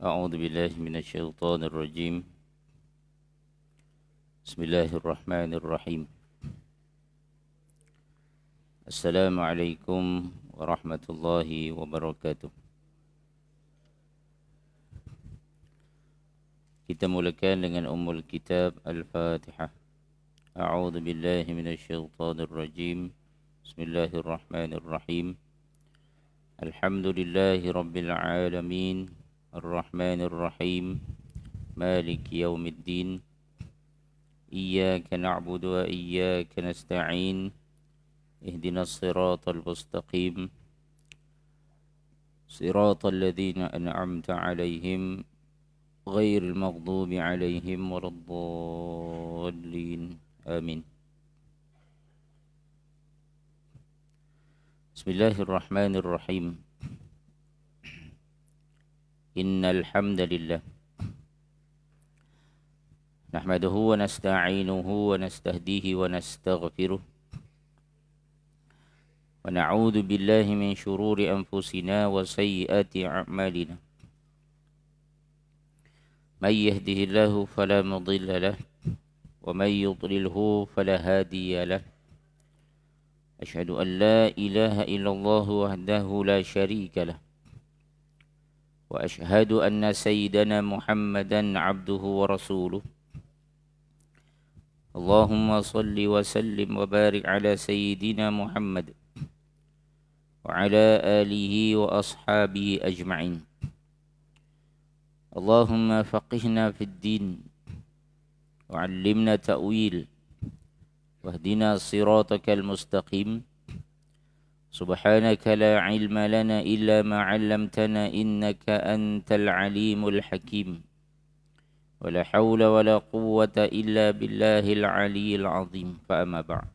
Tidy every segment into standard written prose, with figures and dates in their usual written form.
أعوذ بالله من الشيطان الرجيم. بسم الله الرحمن الرحيم. السلام عليكم ورحمة الله وبركاته. Kita mulakan dengan Ummul Kitab Al-Fatihah. A'udzu billahi minasyaitonir rajim. Bismillahirrahmanirrahim. Alhamdulillahi rabbil alamin. Ar-Rahmanir Rahim. Maliki yaumiddin. Iyyaka na'budu wa iyyaka nasta'in. Ihdinas siratal mustaqim. Siratal ladzina an'amta 'alaihim ghairil maghdubi 'alaihim waladdallin. Amin. Bismillahirrahmanirrahim. Innal hamdalillah nahmaduhu wa nasta'inuhu wa nastahdihi wa nastaghfiruh wa na'udzu billahi min shururi anfusina wa sayyiati a'malina. May yahdihillahu fala mudilla lahu wa may yudlilhu fala hadiya lahu. Asyhadu an la ilaha illallah wahdahu la syarika lahu wa asyhadu anna sayyidana Muhammadan abduhu wa rasuluh. Allahumma salli wa sallim wa barik ala sayyidina Muhammad wa ala alihi wa ashabihi ajma'in. Allahumma faqihna fid din wa 'allimna ta'wil wahdina siratakal mustaqim. Subhanaka la ilma lana illa ma 'allamtana innaka antal alimul hakim. Wa la hawla wa la quwwata illa billahil aliyyil azim. Fa amma ba'd.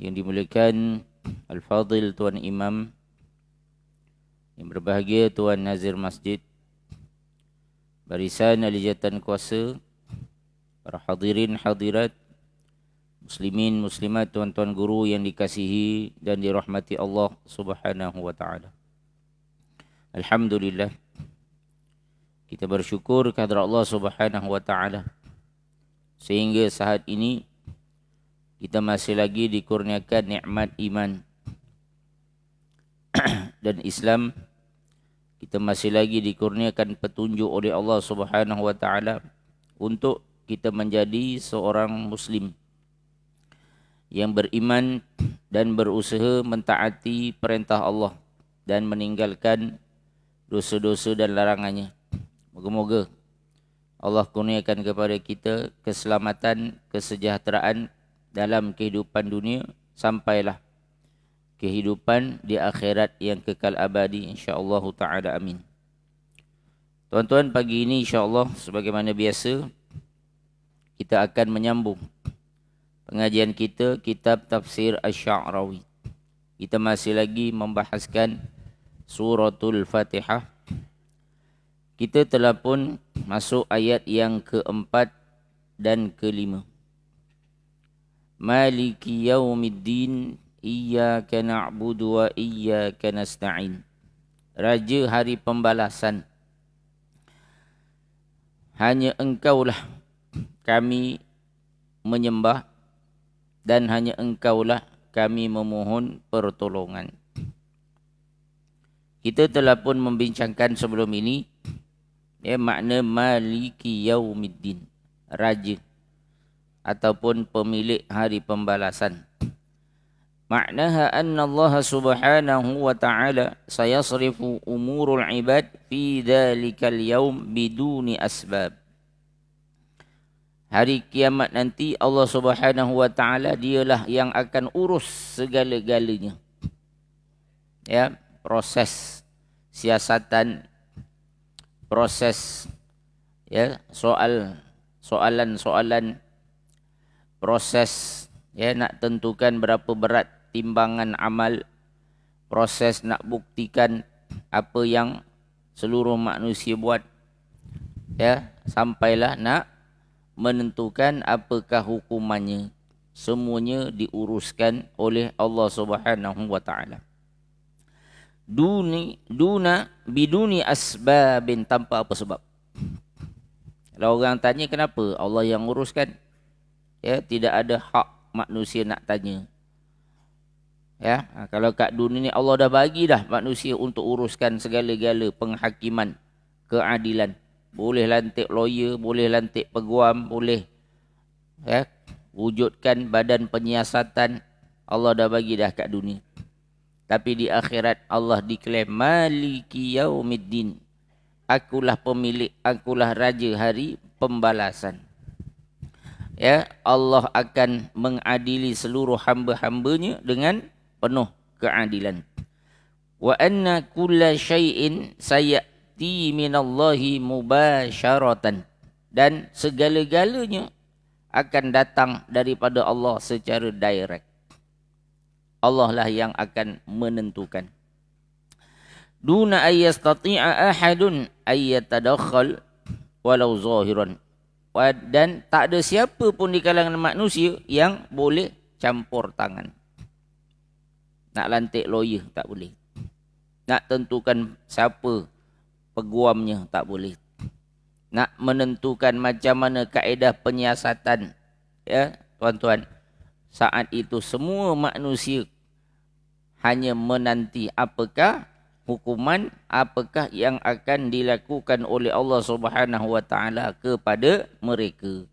Yang dimuliakan Al-Fadil Tuan Imam, yang berbahagia Tuan Nazir Masjid, barisan alijatan kuasa, para hadirin hadirat, muslimin muslimat, tuan-tuan guru yang dikasihi dan dirahmati Allah Subhanahu wa taala. Alhamdulillah, kita bersyukur kehadrat Allah Subhanahu wa taala sehingga saat ini kita masih lagi dikurniakan nikmat iman dan Islam. Kita masih lagi dikurniakan petunjuk oleh Allah Subhanahu wa taala untuk kita menjadi seorang muslim yang beriman dan berusaha mentaati perintah Allah dan meninggalkan dosa-dosa dan larangannya. Moga-moga Allah kurniakan kepada kita keselamatan, kesejahteraan dalam kehidupan dunia sampailah kehidupan di akhirat yang kekal abadi, insya-Allah taala. Amin. Tuan-tuan, pagi ini insya-Allah sebagaimana biasa kita akan menyambung pengajian kita kitab tafsir Asy-Sya'rawi. Kita masih lagi membahaskan suratul Fatihah. Kita telah pun masuk ayat yang keempat dan kelima. Maliki yaumiddin iyyaka na'budu wa iyyaka nasta'in. Raja hari pembalasan. Hanya engkaulah kami menyembah dan hanya engkaulah kami memohon pertolongan. Kita telah pun membincangkan sebelum ini makna maliki yaumiddin, raja ataupun pemilik hari pembalasan. Maknaha anna Allah Subhanahu wa ta'ala sayasrifu umurul ibad fi dhalikal yaum biduni asbab. Hari kiamat nanti Allah Subhanahu wa taala dialah yang akan urus segala-galanya. Ya, proses siasatan, proses ya, soalan-soalan, proses ya nak tentukan berapa berat timbangan amal, proses nak buktikan apa yang seluruh manusia buat, ya, sampailah nak menentukan apakah hukumannya. Semuanya diuruskan oleh Allah Subhanahu wa taala. biduni asbabin, tanpa apa sebab. Kalau orang tanya kenapa, Allah yang uruskan. Ya, tidak ada hak manusia nak tanya. Ya, kalau kat dunia ni Allah dah bagi dah manusia untuk uruskan segala-gala penghakiman, keadilan. Boleh lantik lawyer, boleh lantik peguam, boleh ya, wujudkan badan penyiasatan. Allah dah bagi dah kat dunia. Tapi di akhirat Allah diklaim Maliki Yaumiddin. Akulah pemilik, akulah raja hari pembalasan. Ya, Allah akan mengadili seluruh hamba-hambanya dengan penuh keadilan. Wa anna kulla syai'in sayati minallahi mubasyaratan. Dan segala-galanya akan datang daripada Allah secara direct. Allah lah yang akan menentukan. Duna ayyastati'a ahadun ayyatadakhal walau zahiran. Dan tak ada siapa pun di kalangan manusia yang boleh campur tangan. Nak lantik lawyer tak boleh. Nak tentukan siapa peguamnya tak boleh. Nak menentukan macam mana kaedah penyiasatan, ya tuan-tuan, saat itu semua manusia hanya menanti apakah hukuman, apakah yang akan dilakukan oleh Allah Subhanahu wa taala kepada mereka.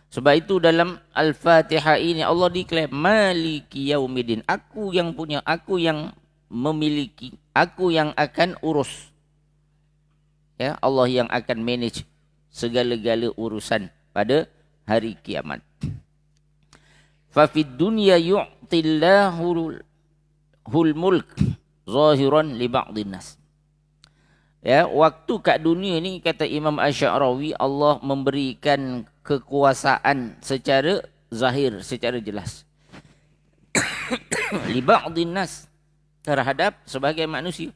Sebab itu dalam Al-Fatihah ini Allah diklaim Maliki Yaumiddin. Aku yang punya, aku yang memiliki, aku yang akan urus. Ya, Allah yang akan manage segala-gala urusan pada hari kiamat. Fa fid dunya yu'tillahu mulk zahiran li ba'dhin nas. Ya, waktu kat dunia ni kata Imam Asy'arawi, Allah memberikan kekuasaan secara zahir, secara jelas. Li ba'dhin nas, terhadap sebagai manusia.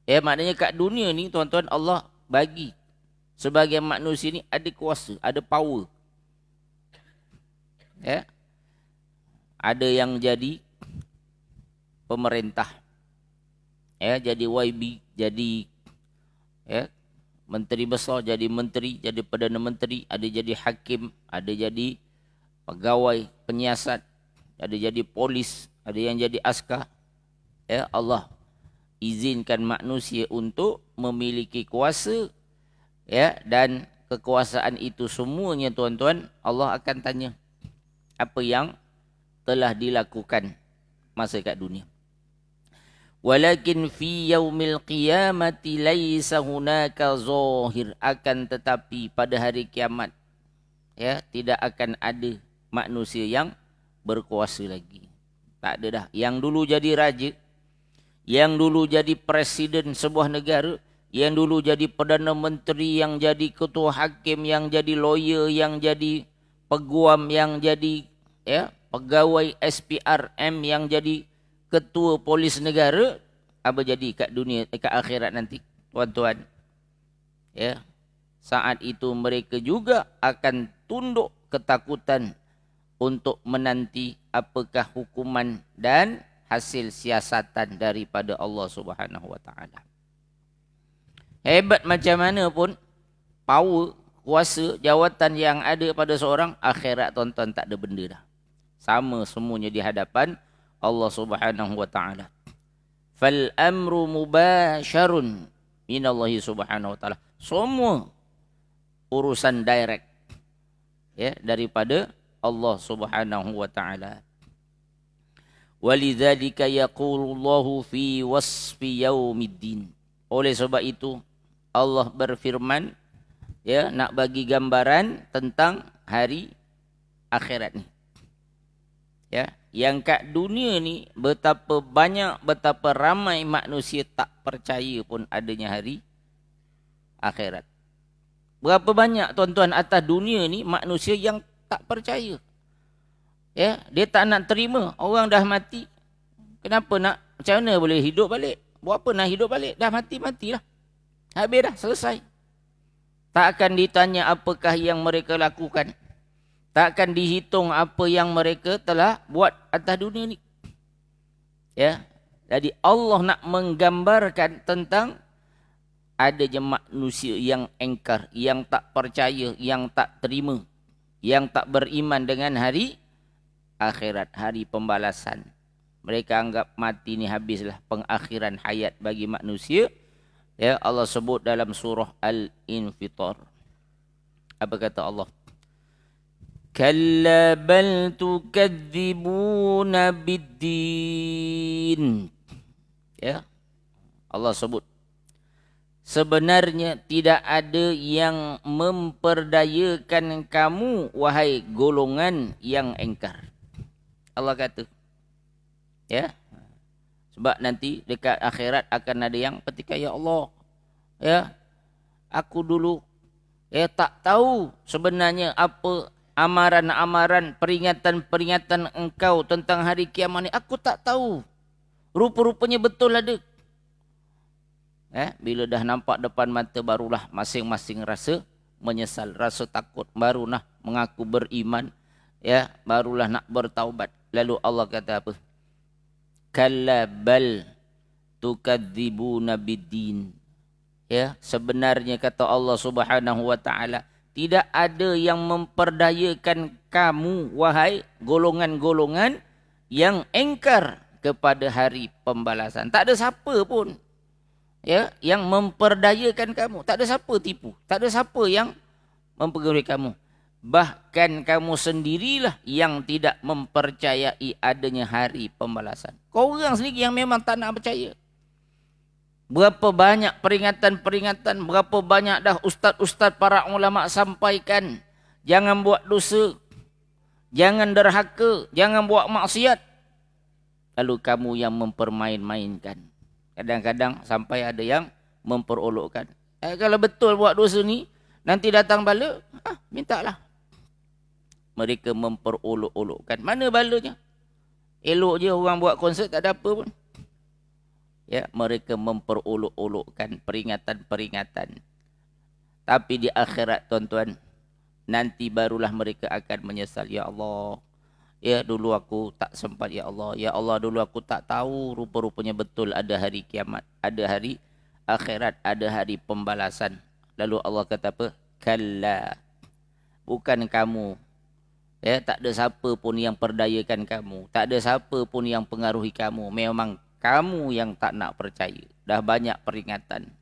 Ya, maknanya kat dunia ni tuan-tuan Allah bagi sebagai manusia ni ada kuasa, ada power. Ya. Ada yang jadi pemerintah. Ya, jadi YB, jadi ya, menteri besar, jadi menteri, jadi perdana menteri, ada jadi hakim, ada jadi pegawai penyiasat, ada jadi polis, ada yang jadi askar. Ya, Allah izinkan manusia untuk memiliki kuasa, ya, dan kekuasaan itu semuanya tuan-tuan Allah akan tanya apa yang telah dilakukan masa kat dunia. Walakin fi yaumil qiyamati laisa hunaka zahir, akan tetapi pada hari kiamat ya tidak akan ada manusia yang berkuasa lagi. Tak ada dah. Yang dulu jadi raja, yang dulu jadi presiden sebuah negara, yang dulu jadi perdana menteri, yang jadi ketua hakim, yang jadi lawyer, yang jadi peguam, yang jadi ya pegawai SPRM, yang jadi ketua polis negara, apa jadi kat dunia, kat akhirat nanti tuan-tuan? Ya, saat itu mereka juga akan tunduk ketakutan untuk menanti apakah hukuman dan hasil siasatan daripada Allah Subhanahu wa taala. Hebat macam mana pun power, kuasa, jawatan yang ada pada seorang, akhirat tuan-tuan tak ada benda dah. Sama semuanya di hadapan Allah Subhanahu wa taala. Fal amru mubasyarun minallahi subhanahu wa taala. Semua urusan direct ya daripada Allah Subhanahu wa taala. Walidzalika yaqulullahu fi wasfi yaumiddin. Oleh sebab itu Allah berfirman ya nak bagi gambaran tentang hari akhirat ni. Ya, yang kat dunia ni betapa banyak, betapa ramai manusia tak percaya pun adanya hari akhirat. Berapa banyak tuan-tuan atas dunia ni manusia yang tak percaya. Ya, dia tak nak terima orang dah mati. Kenapa nak, macam mana boleh hidup balik? Buat apa nak hidup balik? Dah mati-matilah. Habis dah, selesai. Tak akan ditanya apakah yang mereka lakukan. Tak akan dihitung apa yang mereka telah buat atas dunia ni. Ya. Jadi Allah nak menggambarkan tentang adanya manusia yang engkar, yang tak percaya, yang tak terima, yang tak beriman dengan hari akhirat, hari pembalasan. Mereka anggap mati ni habislah pengakhiran hayat bagi manusia. Ya, Allah sebut dalam surah Al-Infitar. Apa kata Allah? Kalla bal tukadzibuna biddin. Ya. Allah sebut sebenarnya tidak ada yang memperdayakan kamu wahai golongan yang engkar. Allah kata. Ya. Sebab nanti dekat akhirat akan ada yang ketika ya Allah, ya, aku dulu tak tahu sebenarnya apa amaran-amaran, peringatan-peringatan engkau tentang hari kiamat ni. Aku tak tahu. Rupa-rupanya betul ada. Bila dah nampak depan mata barulah masing-masing rasa menyesal, rasa takut, barulah mengaku beriman, ya, barulah nak bertaubat. Lalu Allah kata apa? Kalla bal tukadzibuna biddin. Ya, sebenarnya kata Allah Subhanahu wa taala, tidak ada yang memperdayakan kamu wahai golongan-golongan yang engkar kepada hari pembalasan. Tak ada siapa pun, ya, yang memperdayakan kamu. Tak ada siapa tipu, tak ada siapa yang mempengaruhi kamu. Bahkan kamu sendirilah yang tidak mempercayai adanya hari pembalasan. Kau orang sendiri yang memang tak nak percaya. Berapa banyak peringatan-peringatan, berapa banyak dah ustaz-ustaz para ulama sampaikan. Jangan buat dosa, jangan derhaka, jangan buat maksiat. Lalu kamu yang mempermain-mainkan. Kadang-kadang sampai ada yang memperolokkan. Kalau betul buat dosa ni, nanti datang bala, mintalah. Mereka memperolok-olokkan. Mana balanya? Elok je orang buat konsert, tak ada apa pun. Ya, mereka memperolok-olokkan peringatan-peringatan. Tapi di akhirat, tuan-tuan, nanti barulah mereka akan menyesal. Ya Allah, ya dulu aku tak sempat, ya Allah. Ya Allah, dulu aku tak tahu rupa-rupanya betul ada hari kiamat, ada hari akhirat, ada hari pembalasan. Lalu Allah kata apa? Kalla. Bukan kamu. Ya, tak ada siapa pun yang perdayakan kamu. Tak ada siapa pun yang pengaruhi kamu. Memang kamu yang tak nak percaya. Dah banyak peringatan.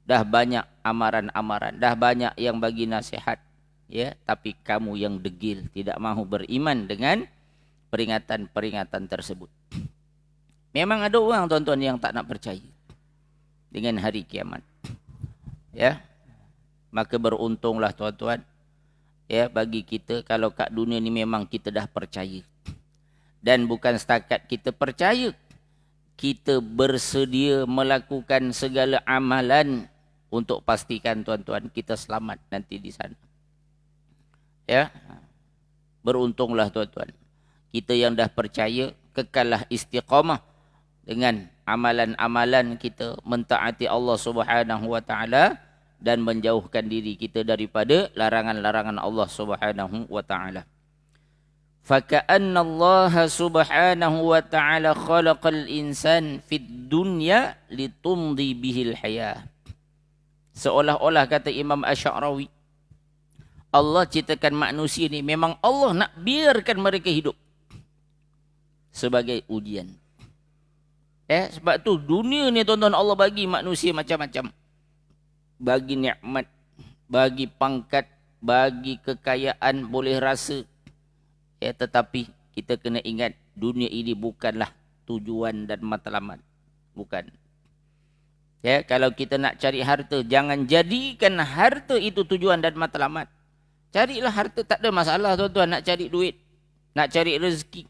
Dah banyak amaran-amaran. Dah banyak yang bagi nasihat. Ya, tapi kamu yang degil. Tidak mahu beriman dengan peringatan-peringatan tersebut. Memang ada orang, tuan-tuan, yang tak nak percaya dengan hari kiamat. Ya, maka beruntunglah, tuan-tuan, ya, bagi kita kalau kat dunia ni memang kita dah percaya. Dan bukan setakat kita percaya, kita bersedia melakukan segala amalan untuk pastikan, tuan-tuan, kita selamat nanti di sana. Ya, beruntunglah, tuan-tuan, kita yang dah percaya, kekallah istiqamah dengan amalan-amalan kita, mentaati Allah Subhanahu wa taala dan menjauhkan diri kita daripada larangan-larangan Allah Subhanahu wa taala. Faka'anna Allah Subhanahu wa taala khalaqal insan fid dunya litumdi bihil hayah. Seolah-olah, kata Imam Asy'arawi, Allah ciptakan manusia ni memang Allah nak biarkan mereka hidup sebagai ujian. Sebab tu dunia ni, tuan-tuan, Allah bagi manusia macam-macam. Bagi nikmat, bagi pangkat, bagi kekayaan, boleh rasa. Tetapi kita kena ingat, dunia ini bukanlah tujuan dan matlamat. Bukan. Kalau kita nak cari harta, jangan jadikan harta itu tujuan dan matlamat. Carilah harta, tak ada masalah, tuan-tuan, nak cari duit, nak cari rezeki.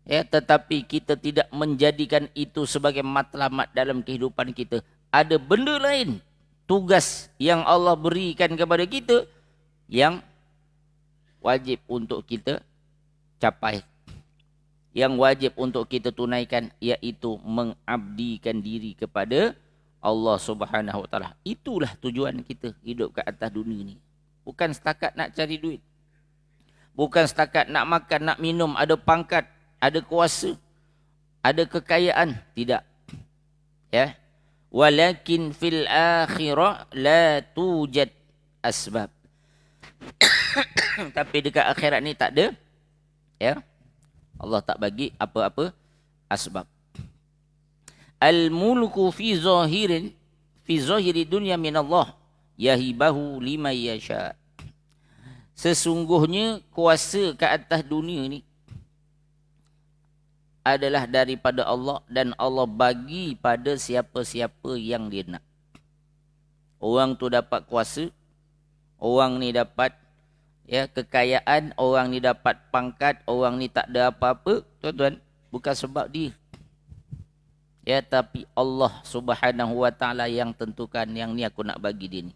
Tetapi kita tidak menjadikan itu sebagai matlamat dalam kehidupan kita. Ada benda lain, tugas yang Allah berikan kepada kita yang wajib untuk kita capai, yang wajib untuk kita tunaikan, iaitu mengabdikan diri kepada Allah Subhanahu wa taala. Itulah tujuan kita hidup ke atas dunia ni. Bukan setakat nak cari duit. Bukan setakat nak makan, nak minum, ada pangkat, ada kuasa, ada kekayaan, tidak. Ya. Walakin fil akhirah la tujad asbab. Tapi dekat akhirat ni tak ada, ya. Allah tak bagi apa-apa asbab. Al-mulku fi zahiri dunya min Allah yahibahu liman yasha. Sesungguhnya kuasa ke atas dunia ni adalah daripada Allah dan Allah bagi pada siapa-siapa yang dia nak. Orang tu dapat kuasa, orang ni dapat kekayaan, orang ni dapat pangkat, orang ni tak ada apa-apa, tuan-tuan, bukan sebab dia. Ya, tapi Allah Subhanahu wa taala yang tentukan, yang ni aku nak bagi dia ni.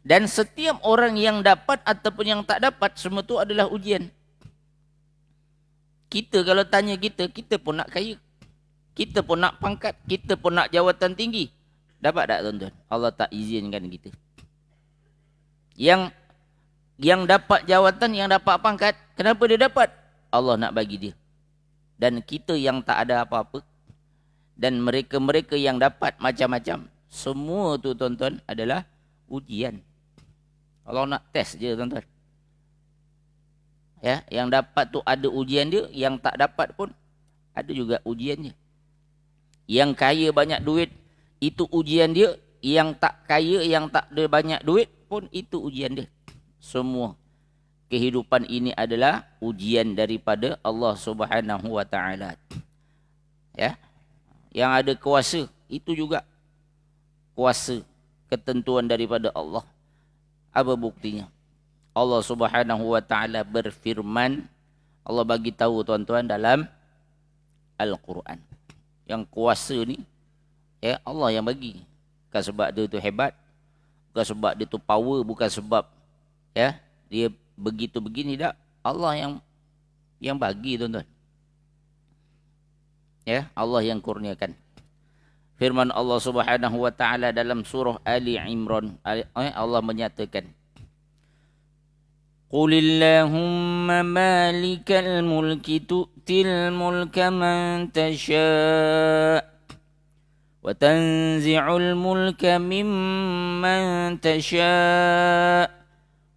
Dan setiap orang yang dapat ataupun yang tak dapat, semua tu adalah ujian. Kita kalau tanya kita pun nak kaya. Kita pun nak pangkat, kita pun nak jawatan tinggi. Dapat tak tuan-tuan? Allah tak izinkan kita. Yang dapat jawatan, yang dapat pangkat, kenapa dia dapat? Allah nak bagi dia. Dan kita yang tak ada apa-apa, dan mereka-mereka yang dapat macam-macam, semua tu tuan-tuan adalah ujian. Allah nak test je tuan-tuan. Ya, yang dapat tu ada ujian dia, yang tak dapat pun ada juga ujiannya. Yang kaya banyak duit, itu ujian dia. Yang tak kaya, yang tak ada banyak duit pun itu ujian dia. Semua kehidupan ini adalah ujian daripada Allah Subhanahu wa taala. Ya. Yang ada kuasa, itu juga kuasa, ketentuan daripada Allah. Apa buktinya? Allah Subhanahu wa taala berfirman, Allah bagi tahu tuan-tuan dalam Al-Quran. Yang kuasa ni, ya, Allah yang bagi. Bukan sebab dia tu hebat, bukan sebab dia tu power, bukan sebab dia begitu begini, tak. Allah yang bagi tuan-tuan. Ya, Allah yang kurniakan. Firman Allah Subhanahu wa taala dalam surah Ali Imran, Allah menyatakan, Qulillahumma malikal mulki tu'til mulka man tasha' wa tanzi'ul mulka mimman tasha'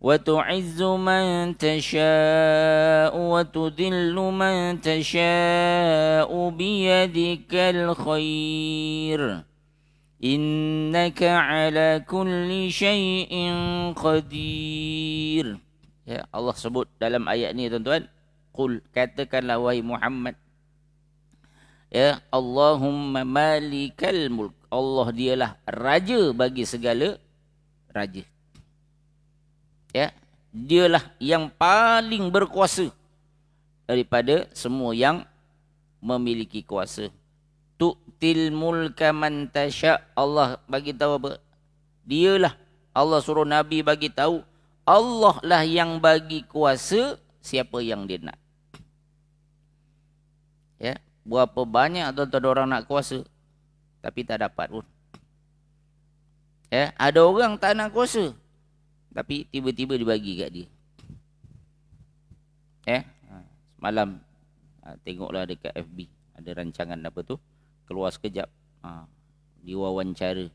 wa tu'izzu man tasha' wa tudhillu man tasha' biyadikal khair innaka ala kulli syai'in qadir. Ya, Allah sebut dalam ayat ni tuan-tuan, qul, katakanlah wahai Muhammad, ya, Allahumma malikal mulk, Allah dialah raja bagi segala raja. Ya, dialah yang paling berkuasa daripada semua yang memiliki kuasa. Tu'til mulka man tasha', Allah bagi tahu apa? Dialah, Allah suruh Nabi bagi tahu, Allah lah yang bagi kuasa siapa yang dia nak. Ya, berapa banyak tuan-tuan orang nak kuasa tapi tak dapat pun. Ya, ada orang tak nak kuasa tapi tiba-tiba dibagi kat dia. Semalam tengoklah dekat FB ada rancangan apa tu, keluar sekejap, diwawancara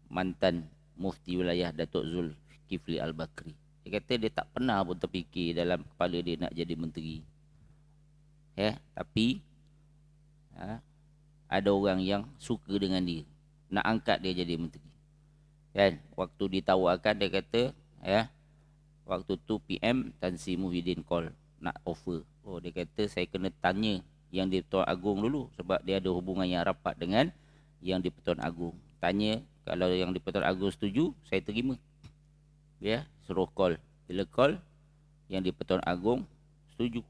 mantan mufti wilayah Datuk Zulkifli Al-Bakri. Dia kata dia tak pernah pun terfikir dalam kepala dia nak jadi menteri. Ya, tapi ada orang yang suka dengan dia, nak angkat dia jadi menteri. Kan, waktu ditawarkan dia kata, waktu tu PM Tan Sri Muhyiddin call nak offer. Oh, dia kata saya kena tanya yang di Pertuan Agong dulu sebab dia ada hubungan yang rapat dengan yang di Pertuan Agong. Tanya, kalau yang di Pertuan Agong setuju, saya terima. Ya, suruh call. Bila call, yang di Pertuan Agong setuju.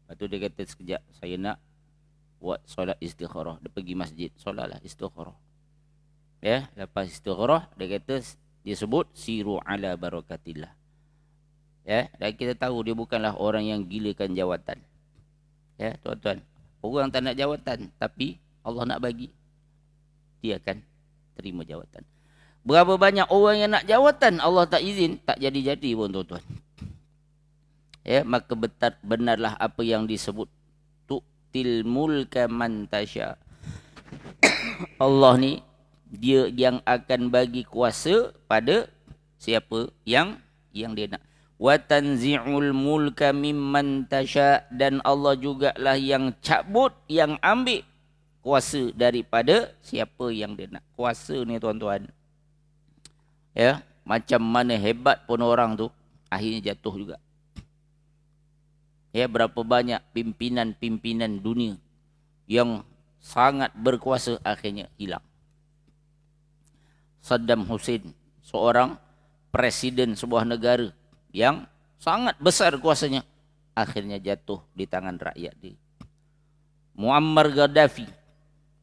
Lepas tu dia kata sekejap, saya nak buat solat istikharah. Dia pergi masjid, solatlah istikharah. Ya, lepas istikharah, dia kata, dia sebut siru ala barakatillah. Ya, dan kita tahu dia bukanlah orang yang gilakan jawatan. Ya, tuan-tuan, orang tak nak jawatan tapi Allah nak bagi, dia akan terima jawatan. Berapa banyak orang yang nak jawatan, Allah tak izin, tak jadi-jadi pun tuan-tuan. Ya, maka benarlah apa yang disebut tu'til mulka man tasya. Allah ni dia yang akan bagi kuasa pada siapa yang dia nak. Wa tanzi'ul mulka mimman tasya, dan Allah jugalah yang cabut, yang ambil kuasa daripada siapa yang dia nak. Kuasa ni tuan-tuan, ya, macam mana hebat pun orang tu, akhirnya jatuh juga. Ya, berapa banyak pimpinan-pimpinan dunia yang sangat berkuasa akhirnya hilang. Saddam Hussein, seorang presiden sebuah negara yang sangat besar kuasanya, akhirnya jatuh di tangan rakyat dia. Muammar Gaddafi,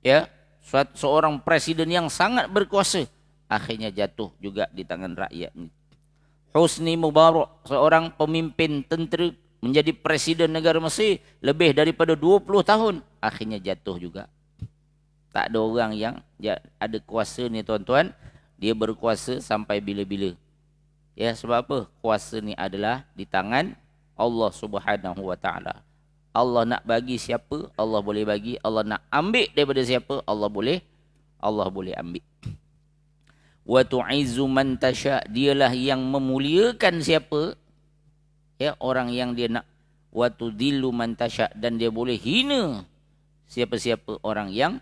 ya, seorang presiden yang sangat berkuasa, akhirnya jatuh juga di tangan rakyat ini. Hosni Mubarak, seorang pemimpin tentera, menjadi presiden negara Mesir lebih daripada 20 tahun, akhirnya jatuh juga. Tak ada orang yang ada kuasa ni tuan-tuan, dia berkuasa sampai bila-bila. Ya, sebab apa? Kuasa ni adalah di tangan Allah Subhanahu wa taala. Allah nak bagi siapa, Allah boleh bagi. Allah nak ambil daripada siapa, Allah boleh ambil. Wa tu'izzu man tasya, dialah yang memuliakan siapa, ya, orang yang dia nak. Wa tudillu man tasya, dan dia boleh hina siapa-siapa orang yang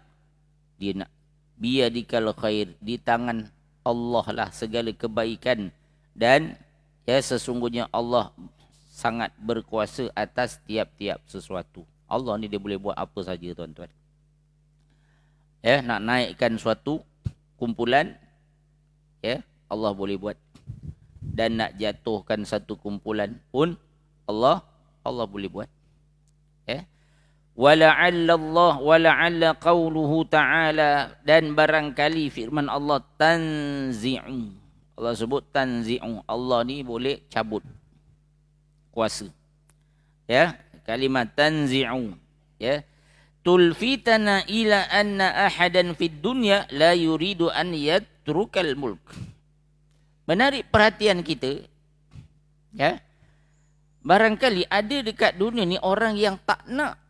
dia nak. Biyadikal khair, di tangan Allah lah segala kebaikan, dan ya, sesungguhnya Allah sangat berkuasa atas tiap-tiap sesuatu. Allah ni dia boleh buat apa saja tuan-tuan. Ya, nak naikkan suatu kumpulan, ya, Allah boleh buat. Dan nak jatuhkan satu kumpulan pun Allah boleh buat. Ya. Wala'alla qauluhu ta'ala, dan barangkali firman Allah tanzi'u. Allah sebut tanzi'u. Allah ni boleh cabut kuasa. Ya, kalimat tanzi'u, ya. Tulfitana ila anna ahadan fid dunya la yuridu an yatrukal mulk. Menarik perhatian kita, ya. Barangkali ada dekat dunia ni orang yang tak nak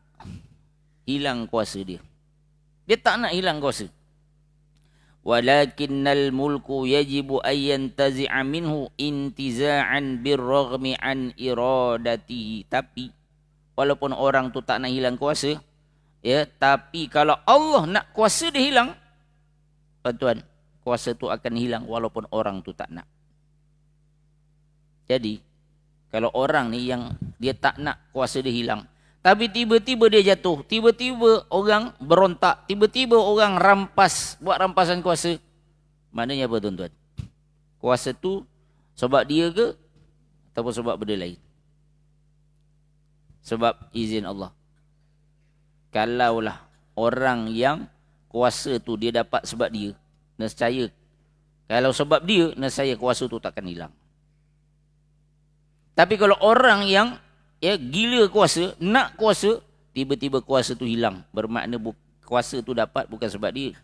hilang kuasa dia. Dia tak nak hilang kuasa. Walakinnal mulku yajibu ayyan tazi'a minhu intiza'an birraghmi an iradatihi. Tapi walaupun orang tu tak nak hilang kuasa, ya, tapi kalau Allah nak kuasa dia hilang, tuan-tuan, kuasa tu akan hilang walaupun orang tu tak nak. Jadi kalau orang ni yang dia tak nak kuasa dia hilang, tapi tiba-tiba dia jatuh, tiba-tiba orang berontak, tiba-tiba orang buat rampasan kuasa, maknanya apa tuan-tuan? Kuasa tu sebab dia ke ataupun sebab benda lain? Sebab izin Allah. Kalaulah orang yang kuasa tu dia dapat sebab dia, nescaya kalau sebab dia, nescaya kuasa tu takkan hilang. Tapi kalau orang yang, ya, gila kuasa, nak kuasa, tiba-tiba kuasa tu hilang, bermakna kuasa tu dapat bukan sebab dia.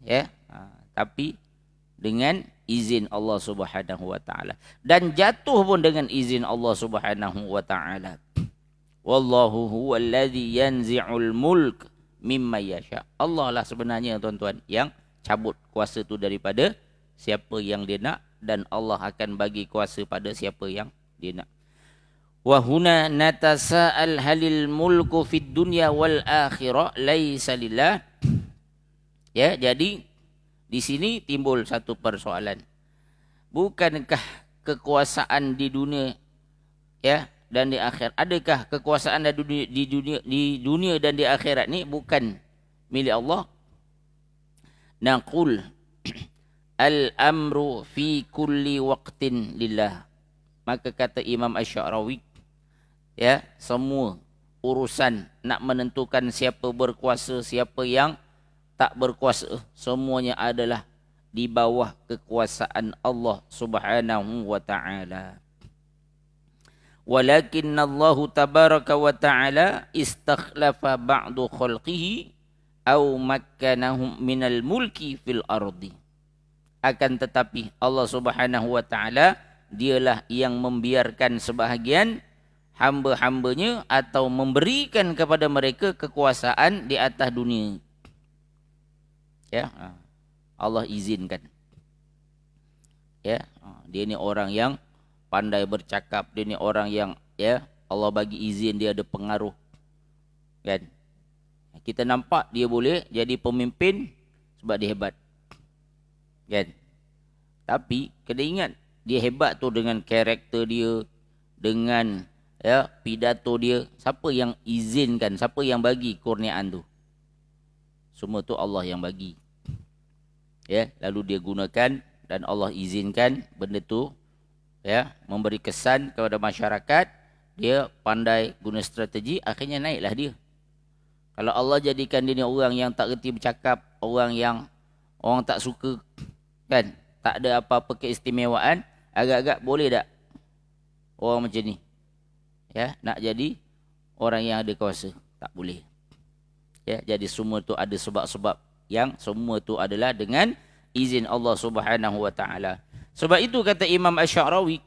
Ya, tapi dengan izin Allah Subhanahu wa taala, dan jatuh pun dengan izin Allah Subhanahu wa taala. Wallahu huwallazi yanzi'ul mulk mimma yasha. Allah lah sebenarnya tuan-tuan yang cabut kuasa tu daripada siapa yang dia nak, dan Allah akan bagi kuasa pada siapa yang dia nak. Wa huna natasa'al halil mulku fid dunya wal akhirah laisa lillah. Ya, jadi di sini timbul satu persoalan. Bukankah kekuasaan di dunia, ya, dan di akhirat, adakah kekuasaan di dunia dan di akhirat ni bukan milik Allah? Naqul al-amru fi kulli waqtin lillah. Maka kata Imam Asy-Sya'rawi, ya, semua urusan nak menentukan siapa berkuasa, siapa yang tak berkuasa, semuanya adalah di bawah kekuasaan Allah Subhanahu wa taala. Walakinna Allah tabaraka wa taala istakhlafa ba'du khalqihi aw makkanahum minal mulki fil ardi. Akan tetapi Allah Subhanahu wa taala dialah yang membiarkan sebahagian hamba-hambanya atau memberikan kepada mereka kekuasaan di atas dunia. Ya, Allah izinkan. Ya, dia ni orang yang pandai bercakap, dia ni orang yang Allah bagi izin, dia ada pengaruh. Kan? Kita nampak dia boleh jadi pemimpin sebab dia hebat. Kan? Tapi kena ingat, dia hebat tu dengan karakter dia, dengan pidato dia. Siapa yang izinkan, siapa yang bagi kurniaan tu? Semua tu Allah yang bagi. Lalu dia gunakan dan Allah izinkan benda tu memberi kesan kepada masyarakat. Dia pandai guna strategi, akhirnya naiklah dia. Kalau Allah jadikan dia ni orang yang tak reti bercakap, orang yang orang tak suka, kan, tak ada apa-apa keistimewaan, agak-agak boleh tak orang macam ni nak jadi orang yang ada kuasa? Tak boleh. Jadi semua tu ada sebab-sebab yang semua tu adalah dengan izin Allah Subhanahu wa taala. Sebab itu kata Imam Asy-Sya'rawi,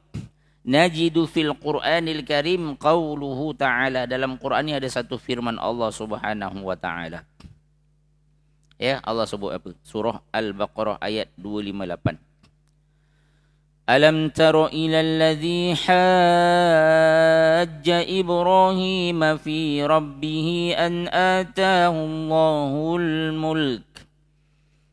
najidu fil Qur'anil Karim qauluhu ta'ala. Dalam Quran ni ada satu firman Allah Subhanahu wa taala. Allah sebut apa? Surah Al-Baqarah ayat 258. Alam tara ilal ladzi hajja Ibrahim fi rabbih an ataahu Allahul mulk.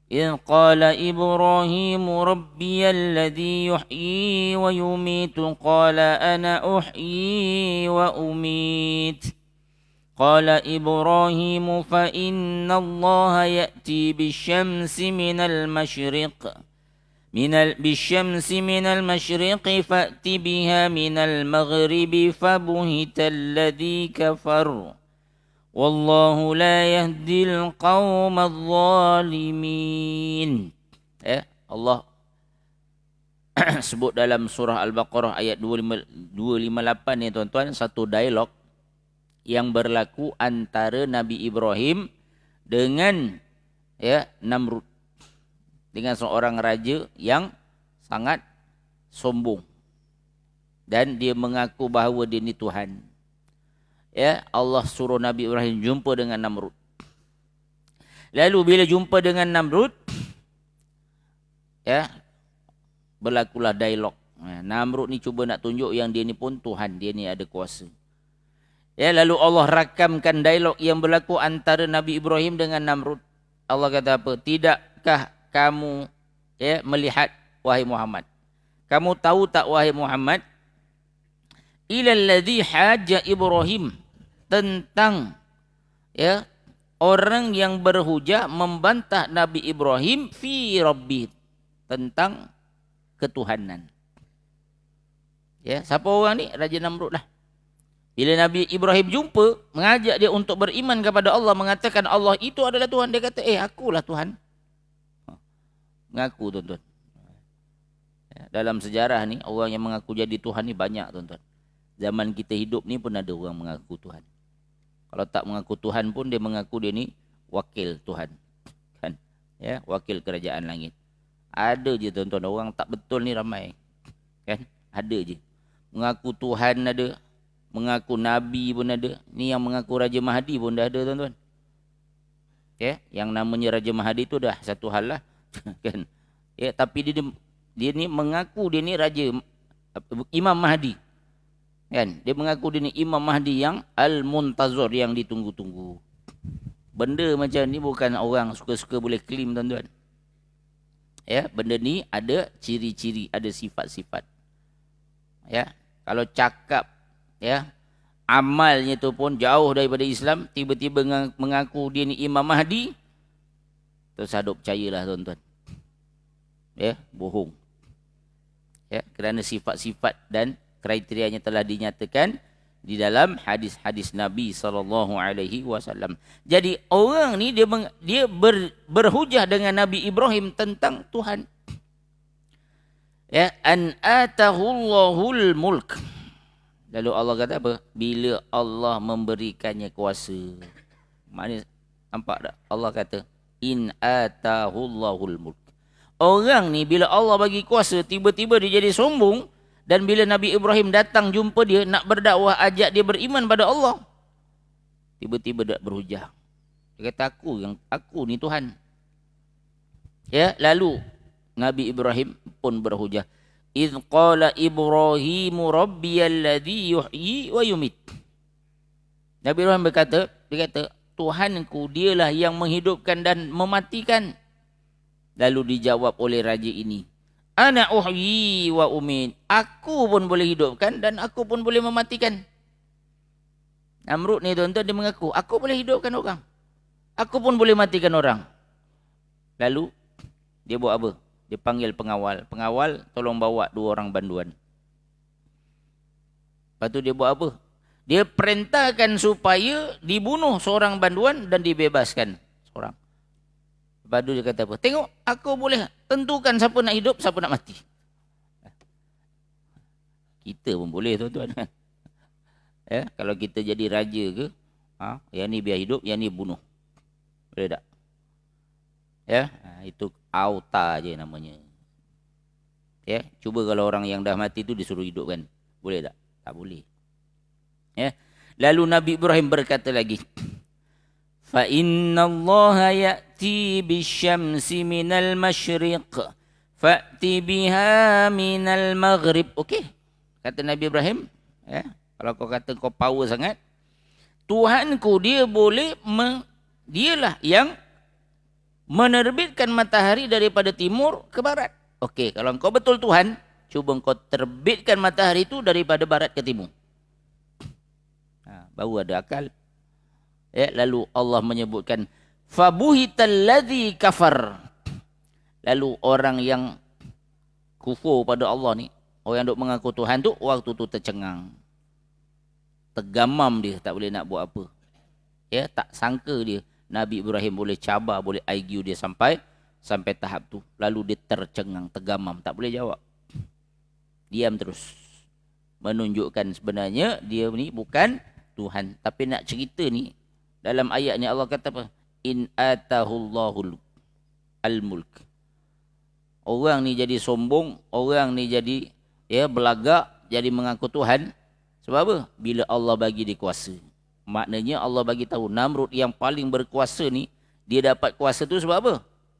إذ قال إبراهيم ربي الذي يحيي ويميت قال أنا أحيي وأميت قال إبراهيم فإن الله يأتي بالشمس من المشرق فأت بها من المغرب فبهت الذي كفر Wallahu la yahdil qawmal zalimin. Allah sebut dalam surah Al-Baqarah ayat 258 ni tuan-tuan, satu dialog yang berlaku antara Nabi Ibrahim dengan Namrud, dengan seorang raja yang sangat sombong dan dia mengaku bahawa dia ni Tuhan. Allah suruh Nabi Ibrahim jumpa dengan Namrud. Lalu bila jumpa dengan Namrud, berlakulah dialog. Namrud ni cuba nak tunjuk yang dia ni pun Tuhan, dia ni ada kuasa. Lalu Allah rakamkan dialog yang berlaku antara Nabi Ibrahim dengan Namrud. Allah kata apa? Tidakkah kamu melihat wahai Muhammad? Kamu tahu tak wahai Muhammad? Ilal ladzi hajja Ibrahim, tentang orang yang berhujah membantah Nabi Ibrahim fi rabbih, tentang ketuhanan. Siapa orang ni? Raja Namrud lah. Bila Nabi Ibrahim jumpa, mengajak dia untuk beriman kepada Allah, mengatakan Allah itu adalah Tuhan, dia kata akulah Tuhan. Mengaku tuan-tuan. Dalam sejarah ni orang yang mengaku jadi Tuhan ni banyak tuan-tuan. Zaman kita hidup ni pun ada orang mengaku Tuhan. Kalau tak mengaku Tuhan pun dia mengaku dia ni wakil Tuhan. Kan? Wakil kerajaan langit. Ada je tuan-tuan, orang tak betul ni ramai. Kan? Ada je. Mengaku Tuhan ada, mengaku Nabi pun ada. Ni yang mengaku Raja Mahdi pun dah ada tuan-tuan. Yang namanya Raja Mahdi tu dah satu hal lah. Kan? Tapi dia ni mengaku dia ni Raja Imam Mahdi. Kan? Dia mengaku dia ni Imam Mahdi yang Al-Muntazir, yang ditunggu-tunggu. Benda macam ni bukan orang suka-suka boleh claim tuan-tuan. Benda ni ada ciri-ciri, ada sifat-sifat. Kalau cakap amalnya tu pun jauh daripada Islam, tiba-tiba mengaku dia ni Imam Mahdi, terus hadap percayalah tuan-tuan. Bohong. Kerana sifat-sifat dan kriterianya telah dinyatakan di dalam hadis-hadis Nabi SAW. Jadi orang ni dia berhujah dengan Nabi Ibrahim tentang Tuhan. An atahullahul mulk. Lalu Allah kata apa? Bila Allah memberikannya kuasa. Maknanya nampak tak? Allah kata in atahullahul mulk. Orang ni bila Allah bagi kuasa, tiba-tiba dia jadi sombong. Dan bila Nabi Ibrahim datang jumpa dia, nak berdakwah, ajak dia beriman pada Allah, tiba-tiba tak berhujah. Dia kata, aku ni Tuhan. Ya, lalu Nabi Ibrahim pun berhujah. Idh qala Ibrahimu rabbiyalladzi yuhyi wa yumit. Nabi Ibrahim berkata, dia kata, Tuhanku dialah yang menghidupkan dan mematikan. Lalu dijawab oleh raja ini, ana uhyi wa umit. Aku pun boleh hidupkan dan aku pun boleh mematikan. Namrud ni tuan-tuan, dia mengaku, aku boleh hidupkan orang, aku pun boleh matikan orang. Lalu dia buat apa? Dia panggil pengawal. Pengawal, tolong bawa 2 orang banduan. Lepas tu dia buat apa? Dia perintahkan supaya dibunuh seorang banduan dan dibebaskan seorang. Lepas tu dia kata apa? Tengok, aku boleh tentukan siapa nak hidup, siapa nak mati. Kita pun boleh tuan-tuan. Ya, kalau kita jadi raja ke, yang ni biar hidup, yang ni bunuh. Boleh tak? Ya, itu auta je namanya. Ya, cuba kalau orang yang dah mati tu disuruh hidupkan. Boleh tak? Tak boleh. Ya. Lalu Nabi Ibrahim berkata lagi, fa innallaha ya'ti bisyamsi minal masyriq fa'ti biha minal maghrib. Okey. Kata Nabi Ibrahim, ya, kalau kau kata kau power sangat, Tuhanku dialah yang menerbitkan matahari daripada timur ke barat. Okey, kalau engkau betul Tuhan, cuba engkau terbitkan matahari itu daripada barat ke timur. Baru ada akal. Ya, lalu Allah menyebutkan fabuhital ladzi kafar. Lalu orang yang kufur pada Allah ni, orang yang duk mengaku Tuhan tu, waktu tu tercengang. Tergamam dia, tak boleh nak buat apa. Ya, tak sangka dia Nabi Ibrahim boleh cabar, boleh argue dia sampai tahap tu. Lalu dia tercengang, tergamam, tak boleh jawab. Diam terus. Menunjukkan sebenarnya dia ni bukan Tuhan. Tapi nak cerita ni, dalam ayat ni Allah kata apa? In atahullahul al-mulk. Orang ni jadi sombong, orang ni jadi belagak, jadi mengaku Tuhan. Sebab apa? Bila Allah bagi dia kuasa. Maknanya Allah bagi tahu Namrud yang paling berkuasa ni, dia dapat kuasa tu sebab apa?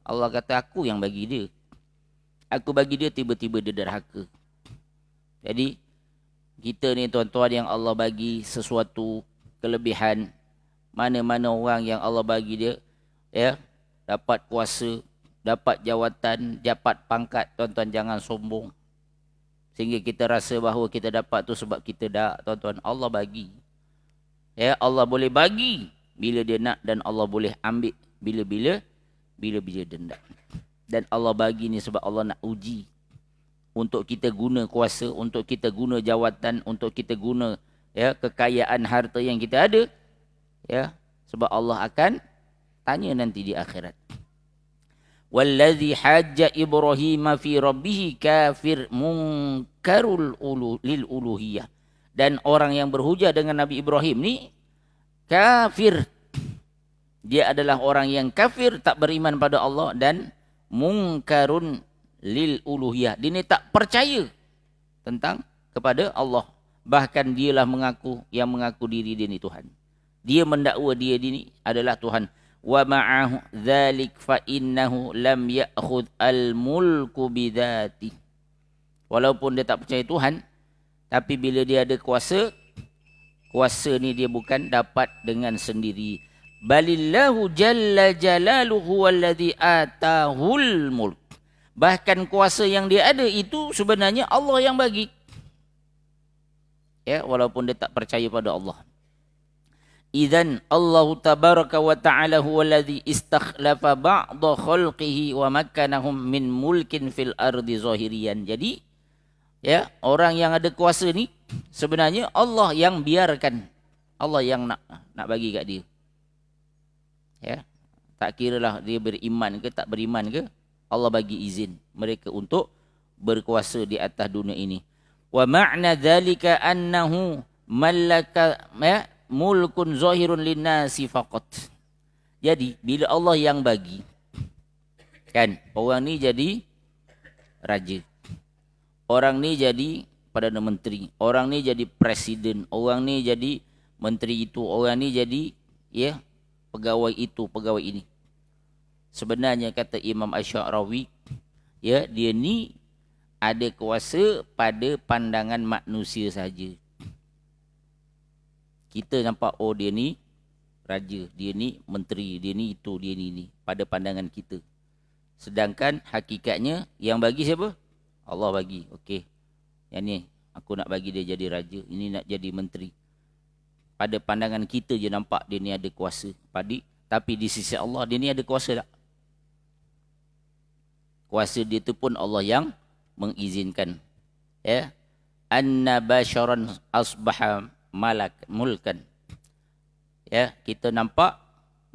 Allah kata, aku yang bagi dia. Aku bagi dia, tiba-tiba dia derhaka. Jadi kita ni tuan-tuan yang Allah bagi sesuatu kelebihan, mana-mana orang yang Allah bagi dia, ya, dapat kuasa, dapat jawatan, dapat pangkat, tuan-tuan jangan sombong. Sehingga kita rasa bahawa kita dapat tu sebab kita dah, tuan-tuan, Allah bagi. Ya, Allah boleh bagi bila dia nak dan Allah boleh ambil bila-bila dia nak. Dan Allah bagi ni sebab Allah nak uji. Untuk kita guna kuasa, untuk kita guna jawatan, untuk kita guna kekayaan harta yang kita ada. Ya, sebab Allah akan tanya nanti di akhirat. Wallazi hajja Ibrahim fi rabbih kafir munkarul lil uluhiyah. Dan orang yang berhujah dengan Nabi Ibrahim ni kafir. Dia adalah orang yang kafir, tak beriman pada Allah, dan munkarun lil uluhiyah. Dia ni tak percaya tentang kepada Allah. Bahkan dialah mengaku diri dia ni Tuhan. Dia mendakwa dia ni adalah Tuhan. Wa ma'ahu dzalik fa innahu lam ya'khudh al-mulku bidzati. Walaupun dia tak percaya Tuhan, tapi bila dia ada kuasa ni dia bukan dapat dengan sendiri. Balillahu jalla jalaluhu wallazi atahul mulk. Bahkan kuasa yang dia ada itu sebenarnya Allah yang bagi. Ya, walaupun dia tak percaya pada Allah. Idzan Allah tabaraka wa ta'ala huwallazi istakhlafa ba'dha khalqihi wa makkanahum min mulkin fil ardi zahiriyan. Jadi ya, orang yang ada kuasa ni sebenarnya Allah yang biarkan. Allah yang nak bagi kat dia. Ya, tak kiralah dia beriman ke tak beriman ke, Allah bagi izin mereka untuk berkuasa di atas dunia ini. Wa ma'na dzalika annahu mallaka mulkun zahirun linnasi faqat. Jadi bila Allah yang bagi, kan, orang ni jadi raja, orang ni jadi Perdana Menteri, orang ni jadi presiden, orang ni jadi menteri itu, orang ni jadi pegawai itu, pegawai ini. Sebenarnya kata Imam Asy'arawi, dia ni ada kuasa pada pandangan manusia saja. Kita nampak dia ni raja, dia ni menteri, dia ni itu, dia ni pada pandangan kita. Sedangkan hakikatnya yang bagi siapa? Allah bagi. Okey. Yang ni aku nak bagi dia jadi raja, ini nak jadi menteri. Pada pandangan kita je nampak dia ni ada kuasa. Tapi di sisi Allah dia ni ada kuasa tak? Kuasa dia tu pun Allah yang mengizinkan. Anna basyaran asbaha mulkan. Kita nampak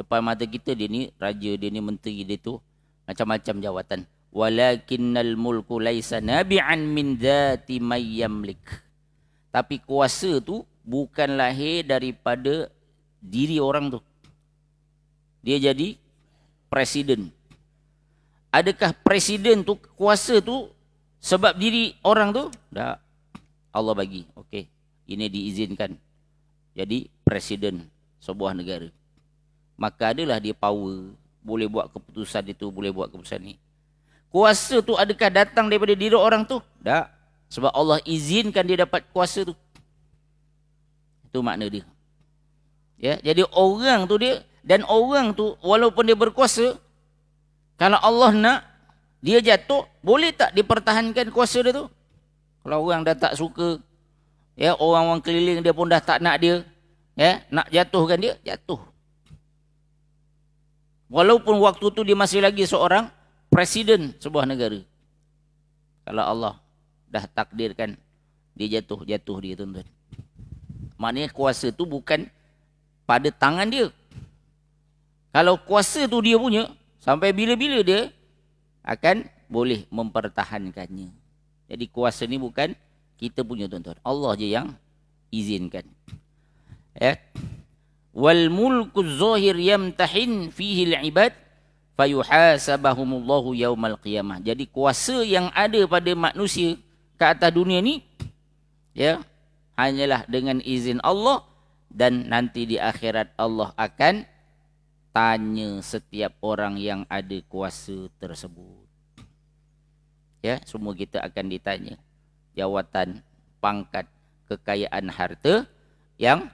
depan mata kita dia ni raja, dia ni menteri, dia tu macam-macam jawatan. Walakinnal mulku laisa nabi'an min dzati may yamlik. Tapi kuasa tu bukan lahir daripada diri orang tu. Dia jadi presiden. Adakah presiden tu, kuasa tu sebab diri orang tu? Tak. Allah bagi. Okey. Ini diizinkan. Jadi presiden sebuah negara. Maka adalah dia power. Boleh buat keputusan itu, boleh buat keputusan ni. Kuasa tu adakah datang daripada diri orang tu? Tak. Sebab Allah izinkan dia dapat kuasa tu. Itu makna dia. Jadi orang tu dia, dan orang tu walaupun dia berkuasa, kalau Allah nak dia jatuh, boleh tak dipertahankan kuasa dia tu? Kalau orang dah tak suka, orang-orang keliling dia pun dah tak nak dia, nak jatuhkan dia, jatuh. Walaupun waktu tu dia masih lagi seorang presiden sebuah negara. Kalau Allah dah takdirkan dia jatuh dia tuan-tuan. Maknanya kuasa tu bukan pada tangan dia. Kalau kuasa tu dia punya, sampai bila-bila dia akan boleh mempertahankannya. Jadi kuasa ni bukan kita punya tuan-tuan. Allah je yang izinkan. Wal mulku zahir yamtahin fihi al-ibad fayuhasabahumullahu yaumal qiyamah. Jadi kuasa yang ada pada manusia ke atas dunia ni hanyalah dengan izin Allah, dan nanti di akhirat Allah akan tanya setiap orang yang ada kuasa tersebut. Semua kita akan ditanya jawatan, pangkat, kekayaan, harta yang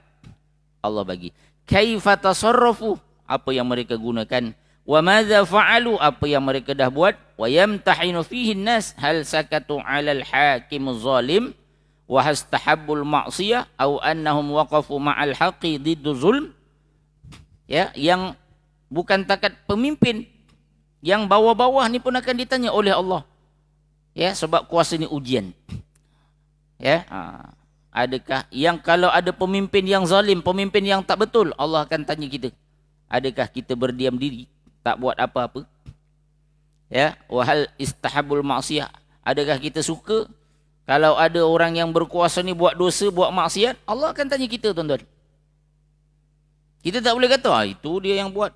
Allah bagi. Kaifa tasarrafu, apa yang mereka gunakan, wa madza fa'alu, apa yang mereka dah buat, wa yamtahinu fihi an-nas hal sakatu 'ala al-hakim az-zalim wa hastahabbul ma'siyah aw annahum waqafu ma'al haqqi diddu zulm. Yang bukan takat pemimpin, yang bawah-bawah ni pun akan ditanya oleh Allah. Sebab kuasa ni ujian. Adakah yang kalau ada pemimpin yang zalim, pemimpin yang tak betul, Allah akan tanya kita. Adakah kita berdiam diri, tak buat apa-apa? Wahal istahabul ma'siyah, adakah kita suka kalau ada orang yang berkuasa ni buat dosa, buat maksiat? Allah akan tanya kita tuan-tuan. Kita tak boleh kata itu dia yang buat.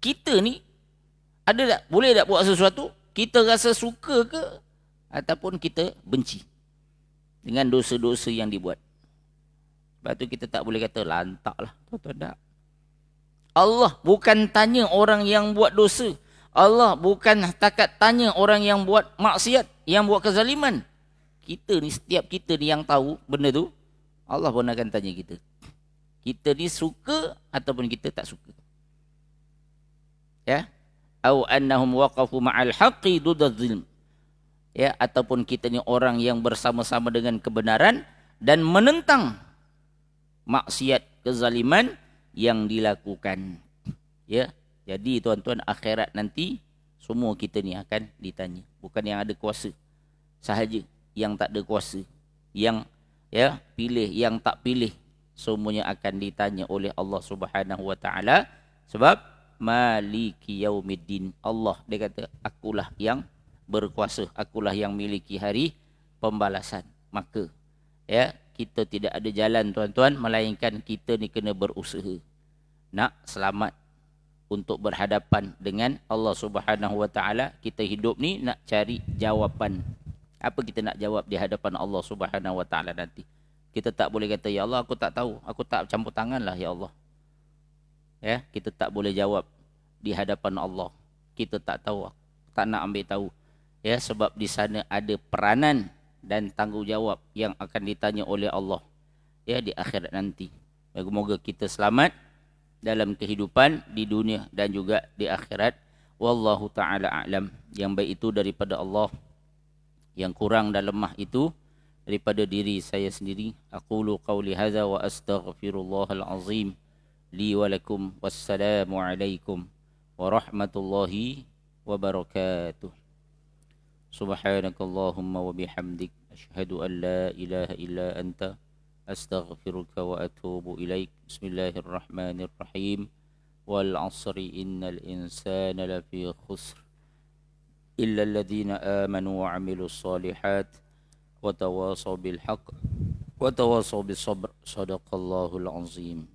Kita ni ada tak, boleh tak buat sesuatu kita rasa suka ke ataupun kita benci dengan dosa-dosa yang dibuat. Sebab tu kita tak boleh kata lantaklah tuan-tuan. Tak. Allah bukan tanya orang yang buat dosa. Allah bukan takat tanya orang yang buat maksiat, yang buat kezaliman. Kita ni, setiap kita ni yang tahu benda tu, Allah pun akan tanya kita. Kita ni suka ataupun kita tak suka. Au annahum waqafu ma'al haqqi dudaz zulm. Ataupun kita ni orang yang bersama-sama dengan kebenaran dan menentang maksiat, kezaliman yang dilakukan. Jadi tuan-tuan, akhirat nanti semua kita ni akan ditanya. Bukan yang ada kuasa sahaja, yang tak ada kuasa, yang pilih, yang tak pilih, semuanya akan ditanya oleh Allah Subhanahu wa taala. Sebab maliki yaumiddin, Allah dia kata akulah yang berkuasa, akulah yang miliki hari pembalasan. Maka kita tidak ada jalan tuan-tuan, melainkan kita ni kena berusaha nak selamat untuk berhadapan dengan Allah Subhanahu wa taala. Kita hidup ni nak cari jawapan Apa kita nak jawab di hadapan Allah Subhanahu Wa Taala nanti? Kita tak boleh kata, ya Allah aku tak tahu, aku tak campur tangan lah ya Allah. Ya, kita tak boleh jawab di hadapan Allah. Kita tak tahu, tak nak ambil tahu. Ya, sebab di sana ada peranan dan tanggungjawab yang akan ditanya oleh Allah ya di akhirat nanti. Semoga kita selamat dalam kehidupan di dunia dan juga di akhirat. Wallahu taala a'lam. Yang baik itu daripada Allah, yang kurang dan lemah itu daripada diri saya sendiri. Aqulu qawli hadza wa astaghfirullahal azim li wa lakum. Wassalamu alaikum warahmatullahi wabarakatuh. Subhanakallahumma wa bihamdik asyhadu an la ilaha illa anta astaghfiruka wa atubu ilaik. Bismillahirrahmanirrahim. Wal 'asri innal insana lafi khusr illa alladhina amanu wa 'amilus solihat wa tawasaw bil haqq wa tawasaw bis sabr. Shadaqallahul azim.